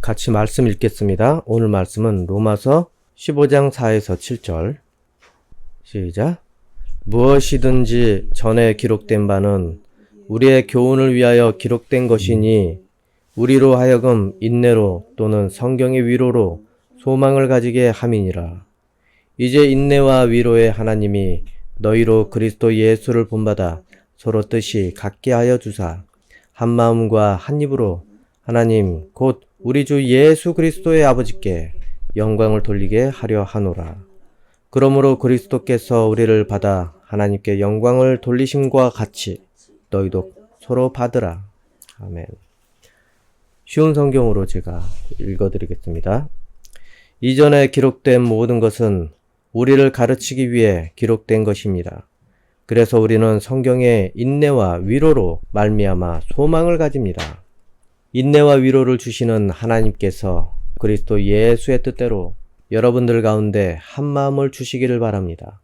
같이 말씀 읽겠습니다. 오늘 말씀은 로마서 15장 4에서 7절. 시작. 무엇이든지 전에 기록된 바는 우리의 교훈을 위하여 기록된 것이니 우리로 하여금 인내로 또는 성경의 위로로 소망을 가지게 함이니라. 이제 인내와 위로의 하나님이 너희로 그리스도 예수를 본받아 서로 뜻이 같게 하여 주사 한 마음과 한 입으로 하나님 곧 우리 주 예수 그리스도의 아버지께 영광을 돌리게 하려 하노라. 그러므로 그리스도께서 우리를 받아 하나님께 영광을 돌리심과 같이 너희도 서로 받으라. 아멘. 쉬운 성경으로 제가 읽어드리겠습니다. 이전에 기록된 모든 것은 우리를 가르치기 위해 기록된 것입니다. 그래서 우리는 성경의 인내와 위로로 말미암아 소망을 가집니다. 인내와 위로를 주시는 하나님께서 그리스도 예수의 뜻대로 여러분들 가운데 한 마음을 주시기를 바랍니다.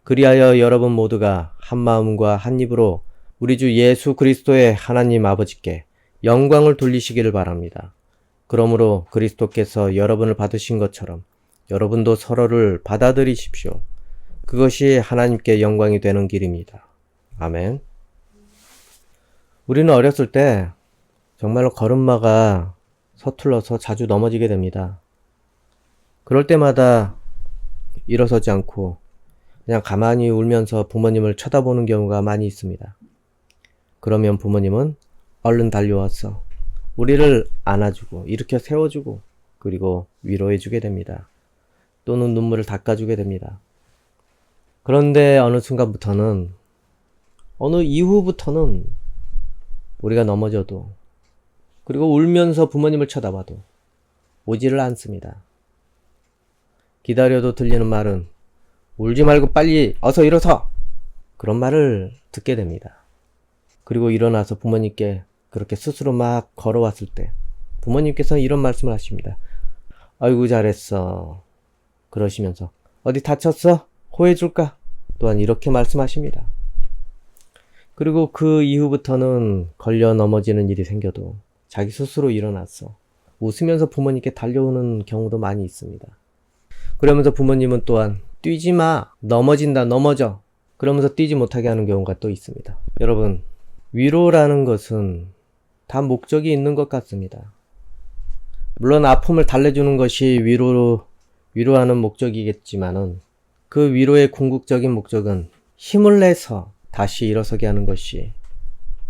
그리하여 여러분 모두가 한 마음과 한 입으로 우리 주 예수 그리스도의 하나님 아버지께 영광을 돌리시기를 바랍니다. 그러므로 그리스도께서 여러분을 받으신 것처럼 여러분도 서로를 받아들이십시오. 그것이 하나님께 영광이 되는 길입니다. 아멘. 우리는 어렸을 때 정말로 걸음마가 서툴러서 자주 넘어지게 됩니다. 그럴 때마다 일어서지 않고 그냥 가만히 울면서 부모님을 쳐다보는 경우가 많이 있습니다. 그러면 부모님은 얼른 달려와서 우리를 안아주고 일으켜 세워주고 그리고 위로해주게 됩니다. 또는 눈물을 닦아주게 됩니다. 그런데 어느 순간부터는 어느 이후부터는 우리가 넘어져도 그리고 울면서 부모님을 쳐다봐도 오지를 않습니다. 기다려도 들리는 말은 울지 말고 빨리 어서 일어서! 그런 말을 듣게 됩니다. 그리고 일어나서 부모님께 그렇게 스스로 막 걸어왔을 때 부모님께서는 이런 말씀을 하십니다. 아이고 잘했어. 그러시면서 어디 다쳤어? 호해줄까? 또한 이렇게 말씀하십니다. 그리고 그 이후부터는 걸려 넘어지는 일이 생겨도 자기 스스로 일어났어 웃으면서 부모님께 달려오는 경우도 많이 있습니다. 그러면서 부모님은 또한 뛰지 마, 넘어진다, 넘어져 그러면서 뛰지 못하게 하는 경우가 또 있습니다. 여러분, 위로라는 것은 다 목적이 있는 것 같습니다. 물론 아픔을 달래주는 것이 위로하는 목적이겠지만은 그 위로의 궁극적인 목적은 힘을 내서 다시 일어서게 하는 것이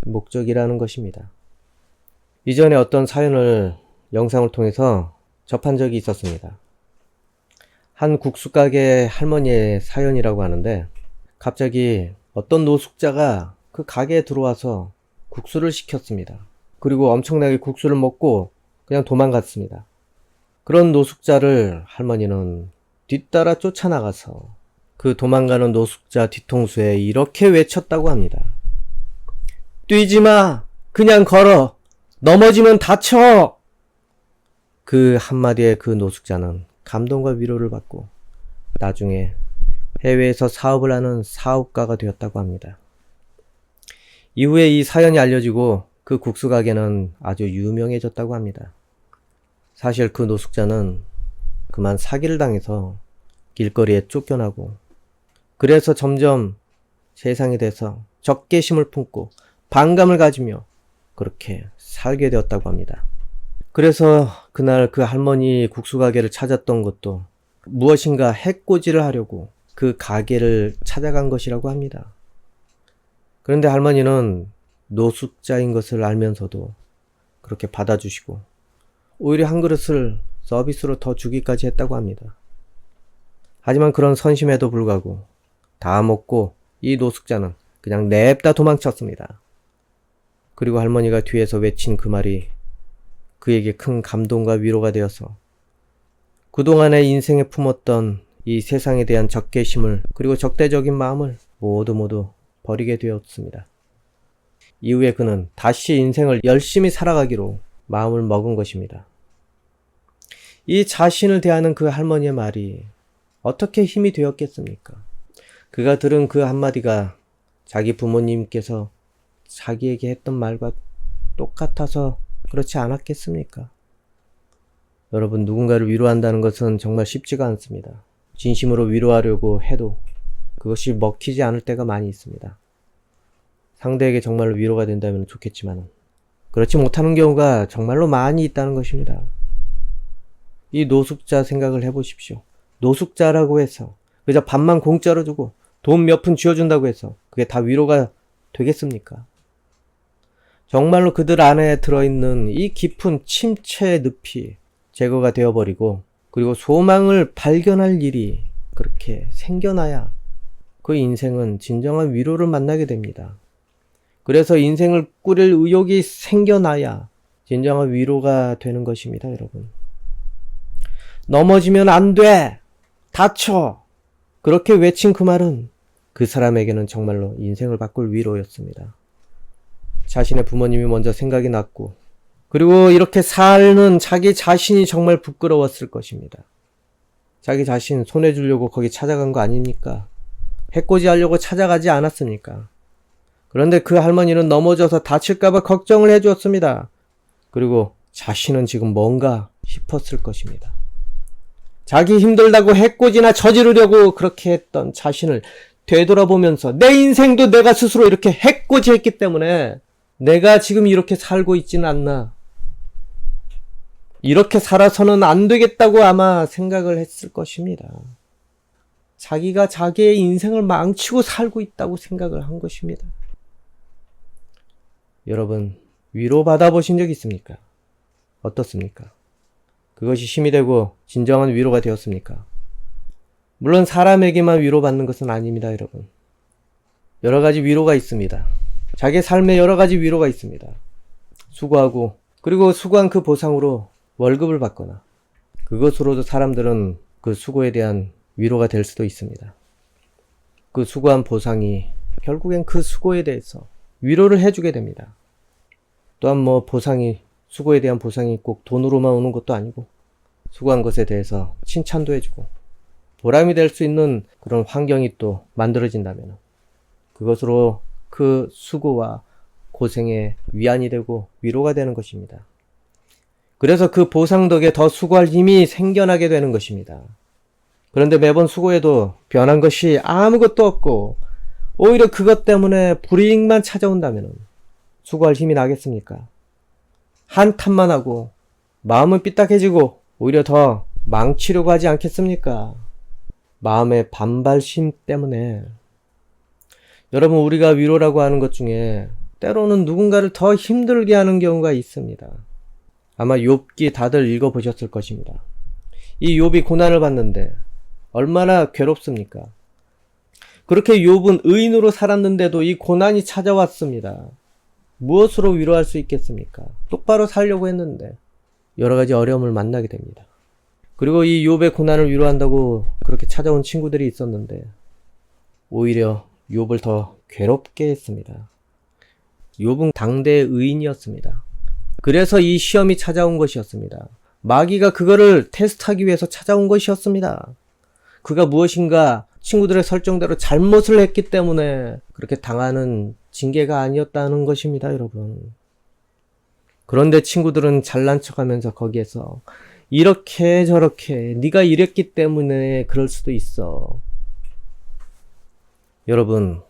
목적이라는 것입니다. 이전에 어떤 사연을 영상을 통해서 접한 적이 있었습니다. 한 국수가게 할머니의 사연이라고 하는데 갑자기 어떤 노숙자가 그 가게에 들어와서 국수를 시켰습니다. 그리고 엄청나게 국수를 먹고 그냥 도망갔습니다. 그런 노숙자를 할머니는 뒤따라 쫓아나가서 그 도망가는 노숙자 뒤통수에 이렇게 외쳤다고 합니다. 뛰지 마! 그냥 걸어! 넘어지면 다쳐! 그 한마디에 그 노숙자는 감동과 위로를 받고 나중에 해외에서 사업을 하는 사업가가 되었다고 합니다. 이후에 이 사연이 알려지고 그 국수가게는 아주 유명해졌다고 합니다. 사실 그 노숙자는 그만 사기를 당해서 길거리에 쫓겨나고 그래서 점점 세상에 대해서 적개심을 품고 반감을 가지며 그렇게 살게 되었다고 합니다. 그래서 그날 그 할머니 국수가게를 찾았던 것도 무엇인가 해코지를 하려고 그 가게를 찾아간 것이라고 합니다. 그런데 할머니는 노숙자인 것을 알면서도 그렇게 받아주시고 오히려 한 그릇을 서비스로 더 주기까지 했다고 합니다. 하지만 그런 선심에도 불구하고 다 먹고 이 노숙자는 그냥 냅다 도망쳤습니다. 그리고 할머니가 뒤에서 외친 그 말이 그에게 큰 감동과 위로가 되어서 그동안의 인생에 품었던 이 세상에 대한 적개심을 그리고 적대적인 마음을 모두 버리게 되었습니다. 이후에 그는 다시 인생을 열심히 살아가기로 마음을 먹은 것입니다. 이 자신을 대하는 그 할머니의 말이 어떻게 힘이 되었겠습니까? 그가 들은 그 한마디가 자기 부모님께서 자기에게 했던 말과 똑같아서 그렇지 않았겠습니까? 여러분, 누군가를 위로한다는 것은 정말 쉽지가 않습니다. 진심으로 위로하려고 해도 그것이 먹히지 않을 때가 많이 있습니다. 상대에게 정말로 위로가 된다면 좋겠지만 그렇지 못하는 경우가 정말로 많이 있다는 것입니다. 이 노숙자 생각을 해보십시오. 노숙자라고 해서 그저 밥만 공짜로 주고 돈 몇 푼 쥐어준다고 해서 그게 다 위로가 되겠습니까? 정말로 그들 안에 들어있는 이 깊은 침체의 늪이 제거가 되어버리고 그리고 소망을 발견할 일이 그렇게 생겨나야 그 인생은 진정한 위로를 만나게 됩니다. 그래서 인생을 꾸릴 의욕이 생겨나야 진정한 위로가 되는 것입니다, 여러분. 넘어지면 안 돼! 다쳐! 그렇게 외친 그 말은 그 사람에게는 정말로 인생을 바꿀 위로였습니다. 자신의 부모님이 먼저 생각이 났고 그리고 이렇게 사는 자기 자신이 정말 부끄러웠을 것입니다. 자기 자신 손해주려고 거기 찾아간 거 아닙니까? 해코지 하려고 찾아가지 않았습니까? 그런데 그 할머니는 넘어져서 다칠까봐 걱정을 해주었습니다. 그리고 자신은 지금 뭔가 싶었을 것입니다. 자기 힘들다고 해코지나 저지르려고 그렇게 했던 자신을 되돌아보면서 내 인생도 내가 스스로 이렇게 해코지했기 때문에 내가 지금 이렇게 살고 있지는 않나. 이렇게 살아서는 안 되겠다고 아마 생각을 했을 것입니다. 자기가 자기의 인생을 망치고 살고 있다고 생각을 한 것입니다. 여러분, 위로받아 보신 적 있습니까? 어떻습니까? 그것이 힘이 되고 진정한 위로가 되었습니까? 물론 사람에게만 위로받는 것은 아닙니다, 여러분. 여러 가지 위로가 있습니다. 자기의 삶에 여러 가지 위로가 있습니다. 수고하고 그리고 수고한 그 보상으로 월급을 받거나 그것으로도 사람들은 그 수고에 대한 위로가 될 수도 있습니다. 그 수고한 보상이 결국엔 그 수고에 대해서 위로를 해주게 됩니다. 또한 보상이, 수고에 대한 보상이 꼭 돈으로만 오는 것도 아니고 수고한 것에 대해서 칭찬도 해주고 보람이 될 수 있는 그런 환경이 또 만들어진다면 그것으로 그 수고와 고생의 위안이 되고 위로가 되는 것입니다. 그래서 그 보상 덕에 더 수고할 힘이 생겨나게 되는 것입니다. 그런데 매번 수고해도 변한 것이 아무것도 없고 오히려 그것 때문에 불이익만 찾아온다면 수고할 힘이 나겠습니까? 한탄만 하고 마음은 삐딱해지고 오히려 더 망치려고 하지 않겠습니까? 마음의 반발심 때문에. 여러분, 우리가 위로라고 하는 것 중에 때로는 누군가를 더 힘들게 하는 경우가 있습니다. 아마 욥기 다들 읽어보셨을 것입니다. 이 욥이 고난을 받는데 얼마나 괴롭습니까? 그렇게 욥은 의인으로 살았는데도 이 고난이 찾아왔습니다. 무엇으로 위로할 수 있겠습니까? 똑바로 살려고 했는데 여러 가지 어려움을 만나게 됩니다. 그리고 이 욥의 고난을 위로한다고 그렇게 찾아온 친구들이 있었는데 오히려 욥을 더 괴롭게 했습니다. 욥은 당대의 의인이었습니다. 그래서 이 시험이 찾아온 것이었습니다. 마귀가 그거를 테스트하기 위해서 찾아온 것이었습니다. 그가 무엇인가 친구들의 설정대로 잘못을 했기 때문에 그렇게 당하는 징계가 아니었다는 것입니다, 여러분. 그런데 친구들은 잘난 척하면서 거기에서 이렇게 저렇게 네가 이랬기 때문에 그럴 수도 있어. 여러분,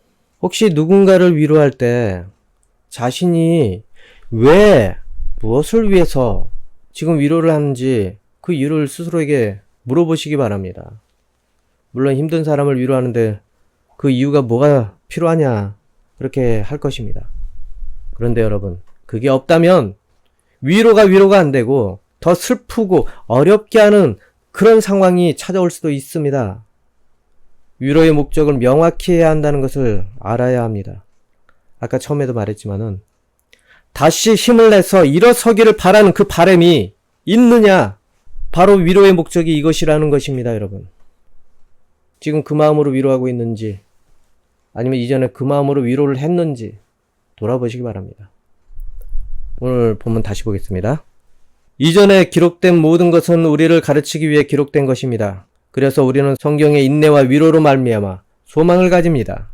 혹시 누군가를 위로할 때 자신이 왜, 무엇을 위해서 지금 위로를 하는지 그 이유를 스스로에게 물어보시기 바랍니다. 물론 힘든 사람을 위로하는데 그 이유가 뭐가 필요하냐 그렇게 할 것입니다. 그런데 여러분, 그게 없다면 위로가 안 되고 더 슬프고 어렵게 하는 그런 상황이 찾아올 수도 있습니다. 위로의 목적을 명확히 해야 한다는 것을 알아야 합니다. 아까 처음에도 말했지만은 다시 힘을 내서 일어서기를 바라는 그 바람이 있느냐? 바로 위로의 목적이 이것이라는 것입니다, 여러분. 지금 그 마음으로 위로하고 있는지 아니면 이전에 그 마음으로 위로를 했는지 돌아보시기 바랍니다. 오늘 본문 다시 보겠습니다. 이전에 기록된 모든 것은 우리를 가르치기 위해 기록된 것입니다. 그래서 우리는 성경의 인내와 위로로 말미암아 소망을 가집니다.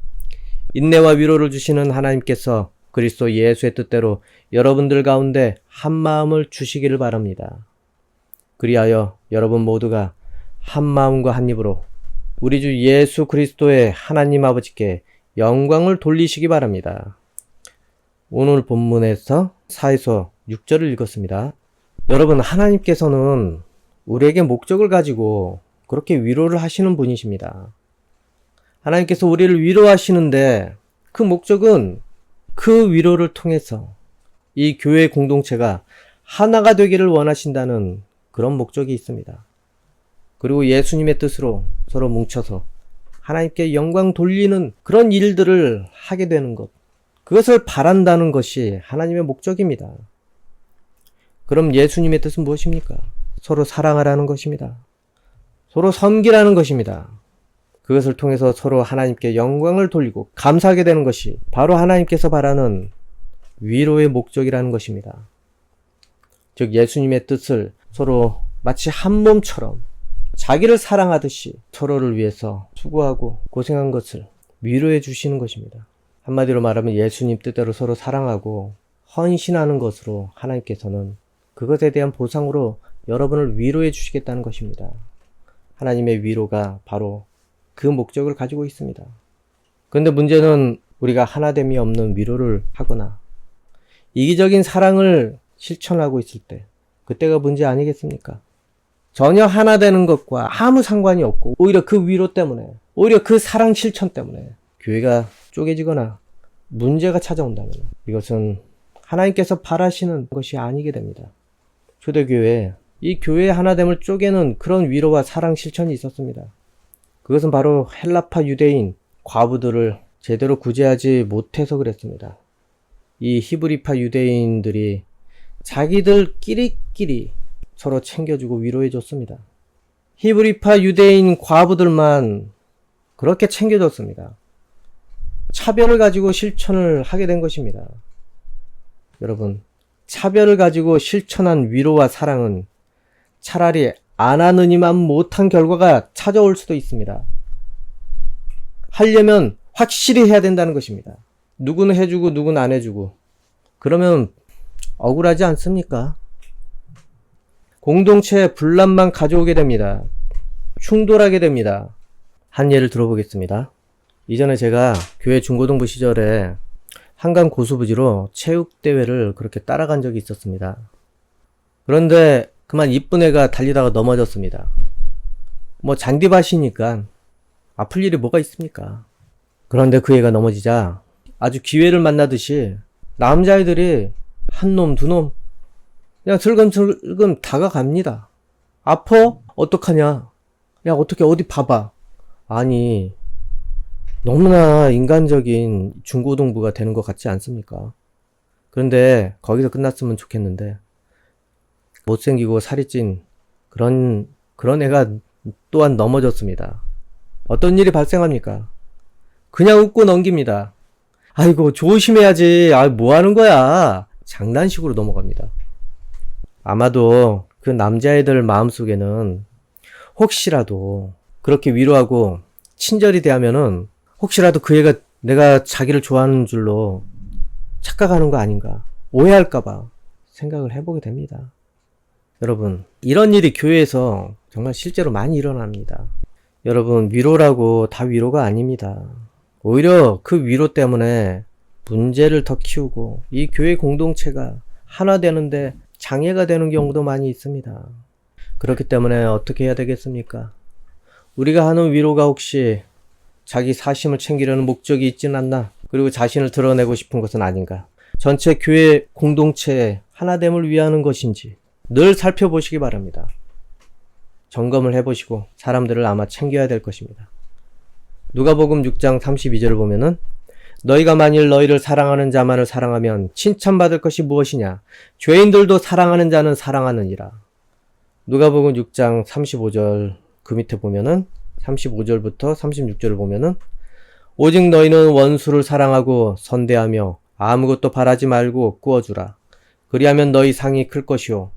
인내와 위로를 주시는 하나님께서 그리스도 예수의 뜻대로 여러분들 가운데 한 마음을 주시기를 바랍니다. 그리하여 여러분 모두가 한 마음과 한 입으로 우리 주 예수 그리스도의 하나님 아버지께 영광을 돌리시기 바랍니다. 오늘 본문에서 4에서 6절을 읽었습니다. 여러분, 하나님께서는 우리에게 목적을 가지고 그렇게 위로를 하시는 분이십니다. 하나님께서 우리를 위로하시는데 그 목적은 그 위로를 통해서 이 교회 공동체가 하나가 되기를 원하신다는 그런 목적이 있습니다. 그리고 예수님의 뜻으로 서로 뭉쳐서 하나님께 영광 돌리는 그런 일들을 하게 되는 것, 그것을 바란다는 것이 하나님의 목적입니다. 그럼 예수님의 뜻은 무엇입니까? 서로 사랑하라는 것입니다. 서로 섬기라는 것입니다. 그것을 통해서 서로 하나님께 영광을 돌리고 감사하게 되는 것이 바로 하나님께서 바라는 위로의 목적이라는 것입니다. 즉 예수님의 뜻을 서로 마치 한 몸처럼 자기를 사랑하듯이 서로를 위해서 수고하고 고생한 것을 위로해 주시는 것입니다. 한마디로 말하면 예수님 뜻대로 서로 사랑하고 헌신하는 것으로 하나님께서는 그것에 대한 보상으로 여러분을 위로해 주시겠다는 것입니다. 하나님의 위로가 바로 그 목적을 가지고 있습니다. 그런데 문제는 우리가 하나됨이 없는 위로를 하거나 이기적인 사랑을 실천하고 있을 때 그때가 문제 아니겠습니까? 전혀 하나 되는 것과 아무 상관이 없고 오히려 그 위로 때문에, 오히려 그 사랑 실천 때문에 교회가 쪼개지거나 문제가 찾아온다면 이것은 하나님께서 바라시는 것이 아니게 됩니다. 초대교회에 이 교회의 하나됨을 쪼개는 그런 위로와 사랑 실천이 있었습니다. 그것은 바로 헬라파 유대인 과부들을 제대로 구제하지 못해서 그랬습니다. 이 히브리파 유대인들이 자기들끼리 서로 챙겨주고 위로해줬습니다. 히브리파 유대인 과부들만 그렇게 챙겨줬습니다. 차별을 가지고 실천을 하게 된 것입니다. 여러분, 차별을 가지고 실천한 위로와 사랑은 차라리 안 하느니만 못한 결과가 찾아올 수도 있습니다. 하려면 확실히 해야 된다는 것입니다. 누구는 해주고 누구는 안 해주고 그러면 억울하지 않습니까? 공동체에 분란만 가져오게 됩니다. 충돌하게 됩니다. 한 예를 들어보겠습니다. 이전에 제가 교회 중고등부 시절에 한강 고수부지로 체육대회를 그렇게 따라간 적이 있었습니다. 그런데 그만 이쁜 애가 달리다가 넘어졌습니다. 잔디밭이니까 아플 일이 뭐가 있습니까? 그런데 그 애가 넘어지자 아주 기회를 만나듯이 남자애들이 한 놈, 두 놈 그냥 슬금슬금 다가갑니다. 아파? 어떡하냐? 야, 어떻게 어디 봐봐. 아니, 너무나 인간적인 중고등부가 되는 것 같지 않습니까? 그런데 거기서 끝났으면 좋겠는데 못생기고 살이 찐 그런 애가 또한 넘어졌습니다. 어떤 일이 발생합니까? 그냥 웃고 넘깁니다. 아이고, 조심해야지. 뭐 하는 거야? 장난식으로 넘어갑니다. 아마도 그 남자애들 마음속에는 혹시라도 그렇게 위로하고 친절히 대하면은 혹시라도 그 애가 내가 자기를 좋아하는 줄로 착각하는 거 아닌가, 오해할까봐 생각을 해보게 됩니다. 여러분, 이런 일이 교회에서 정말 실제로 많이 일어납니다. 여러분, 위로라고 다 위로가 아닙니다. 오히려 그 위로 때문에 문제를 더 키우고 이 교회 공동체가 하나 되는데 장애가 되는 경우도 많이 있습니다. 그렇기 때문에 어떻게 해야 되겠습니까? 우리가 하는 위로가 혹시 자기 사심을 챙기려는 목적이 있진 않나? 그리고 자신을 드러내고 싶은 것은 아닌가? 전체 교회 공동체의 하나됨을 위하는 것인지 늘 살펴보시기 바랍니다. 점검을 해보시고 사람들을 아마 챙겨야 될 것입니다. 누가복음 6장 32절을 보면은 너희가 만일 너희를 사랑하는 자만을 사랑하면 칭찬받을 것이 무엇이냐? 죄인들도 사랑하는 자는 사랑하느니라. 누가복음 6장 35절 그 밑에 보면은 35절부터 36절을 보면은 오직 너희는 원수를 사랑하고 선대하며 아무것도 바라지 말고 꾸어주라. 그리하면 너희 상이 클 것이요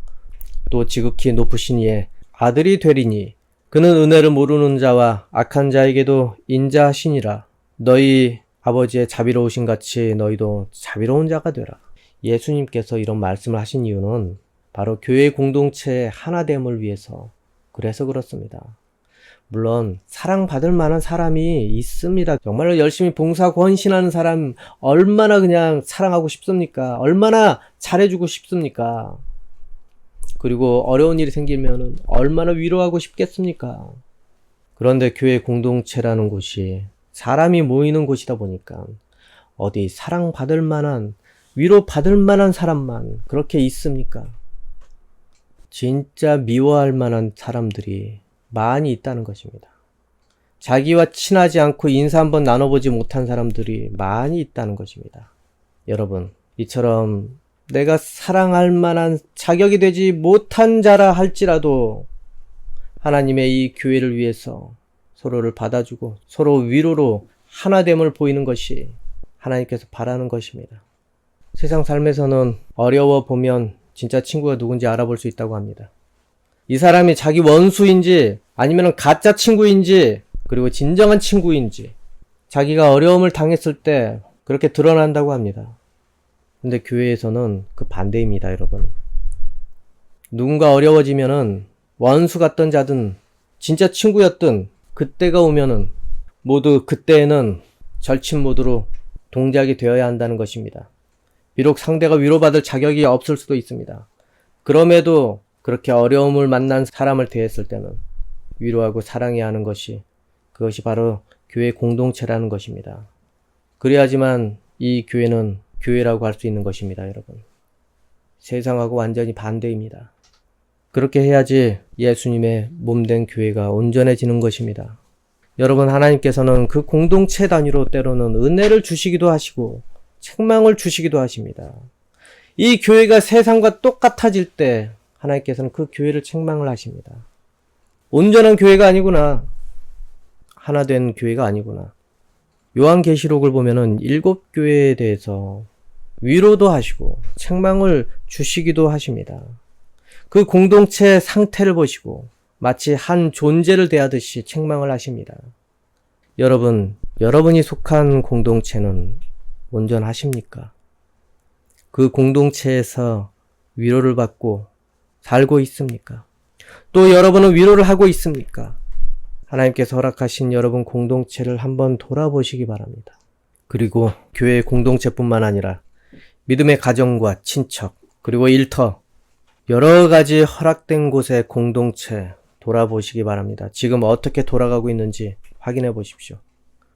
또 지극히 높으신 이의 아들이 되리니 그는 은혜를 모르는 자와 악한 자에게도 인자하시니라. 너희 아버지의 자비로우신 같이 너희도 자비로운 자가 되라. 예수님께서 이런 말씀을 하신 이유는 바로 교회 공동체의 하나됨을 위해서. 그래서 그렇습니다. 물론 사랑받을 만한 사람이 있습니다. 정말로 열심히 봉사하고 헌신하는 사람 얼마나 그냥 사랑하고 싶습니까? 얼마나 잘해주고 싶습니까? 그리고 어려운 일이 생기면 얼마나 위로하고 싶겠습니까? 그런데 교회 공동체라는 곳이 사람이 모이는 곳이다 보니까 어디 사랑받을 만한, 위로받을 만한 사람만 그렇게 있습니까? 진짜 미워할 만한 사람들이 많이 있다는 것입니다. 자기와 친하지 않고 인사 한번 나눠보지 못한 사람들이 많이 있다는 것입니다. 여러분, 이처럼 내가 사랑할 만한 자격이 되지 못한 자라 할지라도 하나님의 이 교회를 위해서 서로를 받아주고 서로 위로로 하나됨을 보이는 것이 하나님께서 바라는 것입니다. 세상 삶에서는 어려워 보면 진짜 친구가 누군지 알아볼 수 있다고 합니다. 이 사람이 자기 원수인지 아니면 가짜 친구인지 그리고 진정한 친구인지 자기가 어려움을 당했을 때 그렇게 드러난다고 합니다. 근데 교회에서는 그 반대입니다, 여러분. 누군가 어려워지면은 원수 같던 자든 진짜 친구였든 그때가 오면은 모두 그때에는 절친 모드로 동작이 되어야 한다는 것입니다. 비록 상대가 위로받을 자격이 없을 수도 있습니다. 그럼에도 그렇게 어려움을 만난 사람을 대했을 때는 위로하고 사랑해야 하는 것이, 그것이 바로 교회 공동체라는 것입니다. 그래야지만 이 교회는 교회라고 할 수 있는 것입니다, 여러분. 세상하고 완전히 반대입니다. 그렇게 해야지 예수님의 몸된 교회가 온전해지는 것입니다. 여러분, 하나님께서는 그 공동체 단위로 때로는 은혜를 주시기도 하시고 책망을 주시기도 하십니다. 이 교회가 세상과 똑같아질 때 하나님께서는 그 교회를 책망을 하십니다. 온전한 교회가 아니구나. 하나 된 교회가 아니구나. 요한계시록을 보면은 7교회에 대해서 위로도 하시고 책망을 주시기도 하십니다. 그 공동체 상태를 보시고 마치 한 존재를 대하듯이 책망을 하십니다. 여러분, 여러분이 속한 공동체는 온전하십니까? 그 공동체에서 위로를 받고 살고 있습니까? 또 여러분은 위로를 하고 있습니까? 하나님께서 허락하신 여러분 공동체를 한번 돌아보시기 바랍니다. 그리고 교회 공동체뿐만 아니라 믿음의 가정과 친척, 그리고 일터, 여러 가지 허락된 곳의 공동체 돌아보시기 바랍니다. 지금 어떻게 돌아가고 있는지 확인해 보십시오.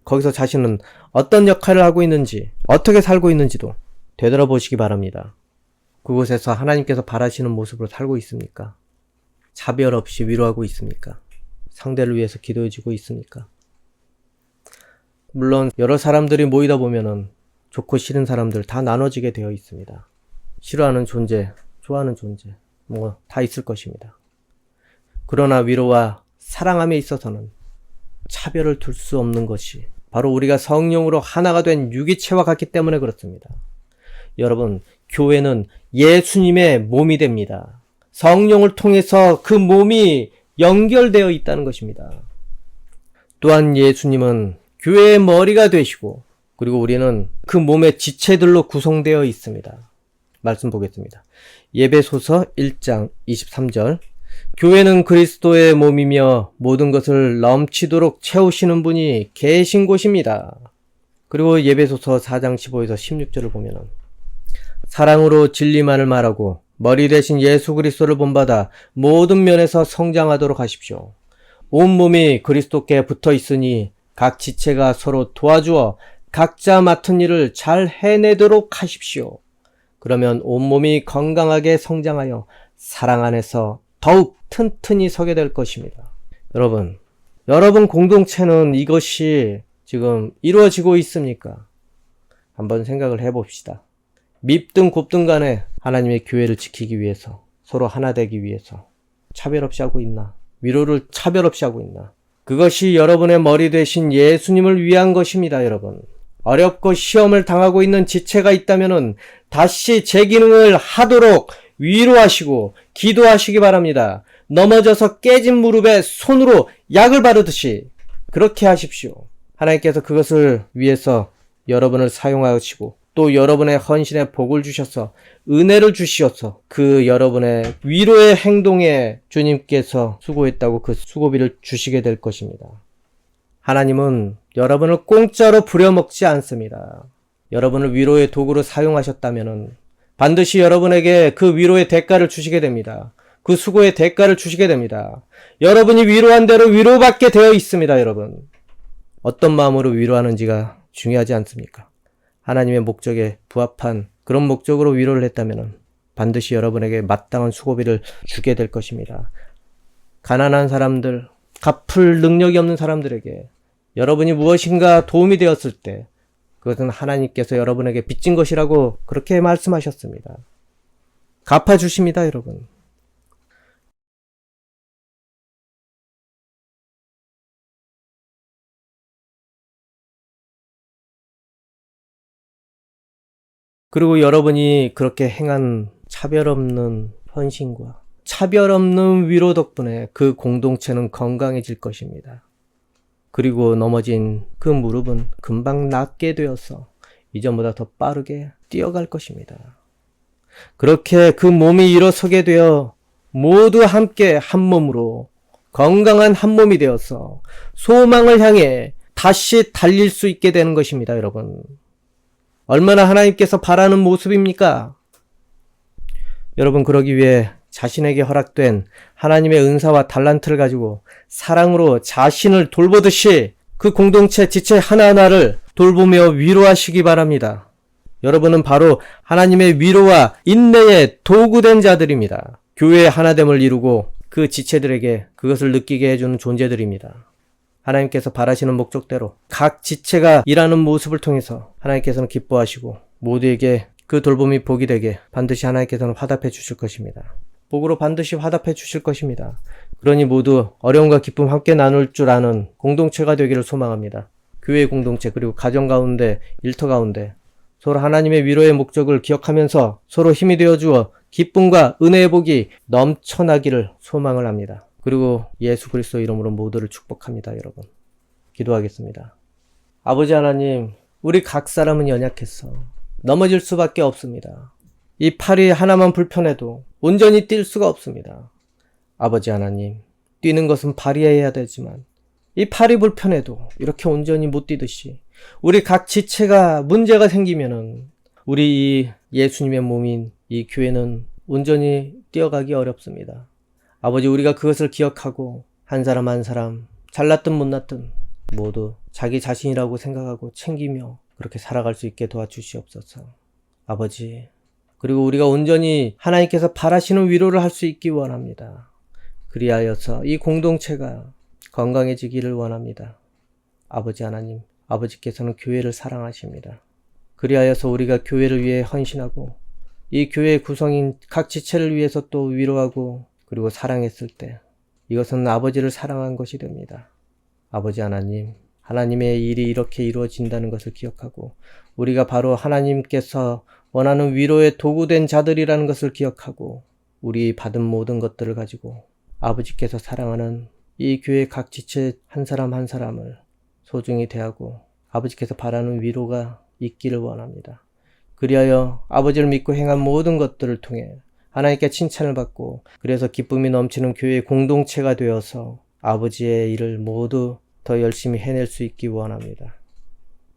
거기서 자신은 어떤 역할을 하고 있는지, 어떻게 살고 있는지도 되돌아보시기 바랍니다. 그곳에서 하나님께서 바라시는 모습으로 살고 있습니까? 차별 없이 위로하고 있습니까? 상대를 위해서 기도해주고 있습니까? 물론 여러 사람들이 모이다 보면은 좋고 싫은 사람들 다 나눠지게 되어 있습니다. 싫어하는 존재, 좋아하는 존재, 뭐 다 있을 것입니다. 그러나 위로와 사랑함에 있어서는 차별을 둘 수 없는 것이 바로 우리가 성령으로 하나가 된 유기체와 같기 때문에 그렇습니다. 여러분, 교회는 예수님의 몸이 됩니다. 성령을 통해서 그 몸이 연결되어 있다는 것입니다. 또한 예수님은 교회의 머리가 되시고, 그리고 우리는 그 몸의 지체들로 구성되어 있습니다. 말씀 보겠습니다. 에베소서 1장 23절. 교회는 그리스도의 몸이며 모든 것을 넘치도록 채우시는 분이 계신 곳입니다. 그리고 에베소서 4장 15에서 16절을 보면은 사랑으로 진리만을 말하고 머리 대신 예수 그리스도를 본받아 모든 면에서 성장하도록 하십시오. 온몸이 그리스도께 붙어 있으니 각 지체가 서로 도와주어 각자 맡은 일을 잘 해내도록 하십시오. 그러면 온몸이 건강하게 성장하여 사랑 안에서 더욱 튼튼히 서게 될 것입니다. 여러분 공동체는 이것이 지금 이루어지고 있습니까? 한번 생각을 해봅시다. 밉든 곱든 간에 하나님의 교회를 지키기 위해서, 서로 하나 되기 위해서 차별 없이 하고 있나? 위로를 차별 없이 하고 있나? 그것이 여러분의 머리 되신 예수님을 위한 것입니다, 여러분. 어렵고 시험을 당하고 있는 지체가 있다면은 다시 재기능을 하도록 위로하시고 기도하시기 바랍니다. 넘어져서 깨진 무릎에 손으로 약을 바르듯이 그렇게 하십시오. 하나님께서 그것을 위해서 여러분을 사용하시고 또 여러분의 헌신에 복을 주셔서 은혜를 주시어서 그 여러분의 위로의 행동에 주님께서 수고했다고 그 수고비를 주시게 될 것입니다. 하나님은 여러분을 공짜로 부려먹지 않습니다. 여러분을 위로의 도구로 사용하셨다면 반드시 여러분에게 그 위로의 대가를 주시게 됩니다. 그 수고의 대가를 주시게 됩니다. 여러분이 위로한 대로 위로받게 되어 있습니다, 여러분. 어떤 마음으로 위로하는지가 중요하지 않습니까? 하나님의 목적에 부합한 그런 목적으로 위로를 했다면 반드시 여러분에게 마땅한 수고비를 주게 될 것입니다. 가난한 사람들, 갚을 능력이 없는 사람들에게 여러분이 무엇인가 도움이 되었을 때 그것은 하나님께서 여러분에게 빚진 것이라고 그렇게 말씀하셨습니다. 갚아주십니다, 여러분. 그리고 여러분이 그렇게 행한 차별 없는 헌신과 차별 없는 위로 덕분에 그 공동체는 건강해질 것입니다. 그리고 넘어진 그 무릎은 금방 낫게 되어서 이전보다 더 빠르게 뛰어갈 것입니다. 그렇게 그 몸이 일어서게 되어 모두 함께 한 몸으로 건강한 한 몸이 되어서 소망을 향해 다시 달릴 수 있게 되는 것입니다, 여러분. 얼마나 하나님께서 바라는 모습입니까? 여러분, 그러기 위해 자신에게 허락된 하나님의 은사와 달란트를 가지고 사랑으로 자신을 돌보듯이 그 공동체 지체 하나하나를 돌보며 위로하시기 바랍니다. 여러분은 바로 하나님의 위로와 인내의 도구된 자들입니다. 교회의 하나됨을 이루고 그 지체들에게 그것을 느끼게 해주는 존재들입니다. 하나님께서 바라시는 목적대로 각 지체가 일하는 모습을 통해서 하나님께서는 기뻐하시고 모두에게 그 돌봄이 복이 되게 반드시 하나님께서는 화답해 주실 것입니다. 복으로 반드시 화답해 주실 것입니다. 그러니 모두 어려움과 기쁨 함께 나눌 줄 아는 공동체가 되기를 소망합니다. 교회 공동체 그리고 가정 가운데 일터 가운데 서로 하나님의 위로의 목적을 기억하면서 서로 힘이 되어주어 기쁨과 은혜의 복이 넘쳐나기를 소망을 합니다. 그리고 예수 그리스도 이름으로 모두를 축복합니다, 여러분. 기도하겠습니다. 아버지 하나님, 우리 각 사람은 연약했어. 넘어질 수밖에 없습니다. 이 팔이 하나만 불편해도 온전히 뛸 수가 없습니다. 아버지 하나님, 뛰는 것은 발휘해야 되지만 이 팔이 불편해도 이렇게 온전히 못 뛰듯이 우리 각 지체가 문제가 생기면은 우리 이 예수님의 몸인 이 교회는 온전히 뛰어가기 어렵습니다. 아버지, 우리가 그것을 기억하고 한 사람 한 사람 잘났든 못났든 모두 자기 자신이라고 생각하고 챙기며 그렇게 살아갈 수 있게 도와주시옵소서. 아버지, 그리고 우리가 온전히 하나님께서 바라시는 위로를 할 수 있기 원합니다. 그리하여서 이 공동체가 건강해지기를 원합니다. 아버지 하나님, 아버지께서는 교회를 사랑하십니다. 그리하여서 우리가 교회를 위해 헌신하고 이 교회의 구성인 각 지체를 위해서 또 위로하고 그리고 사랑했을 때 이것은 아버지를 사랑한 것이 됩니다. 아버지 하나님, 하나님의 일이 이렇게 이루어진다는 것을 기억하고 우리가 바로 하나님께서 원하는 위로의 도구된 자들이라는 것을 기억하고 우리 받은 모든 것들을 가지고 아버지께서 사랑하는 이 교회 각 지체 한 사람 한 사람을 소중히 대하고 아버지께서 바라는 위로가 있기를 원합니다. 그리하여 아버지를 믿고 행한 모든 것들을 통해 하나님께 칭찬을 받고 그래서 기쁨이 넘치는 교회의 공동체가 되어서 아버지의 일을 모두 더 열심히 해낼 수 있기 원합니다.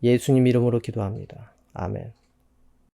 예수님 이름으로 기도합니다. 아멘.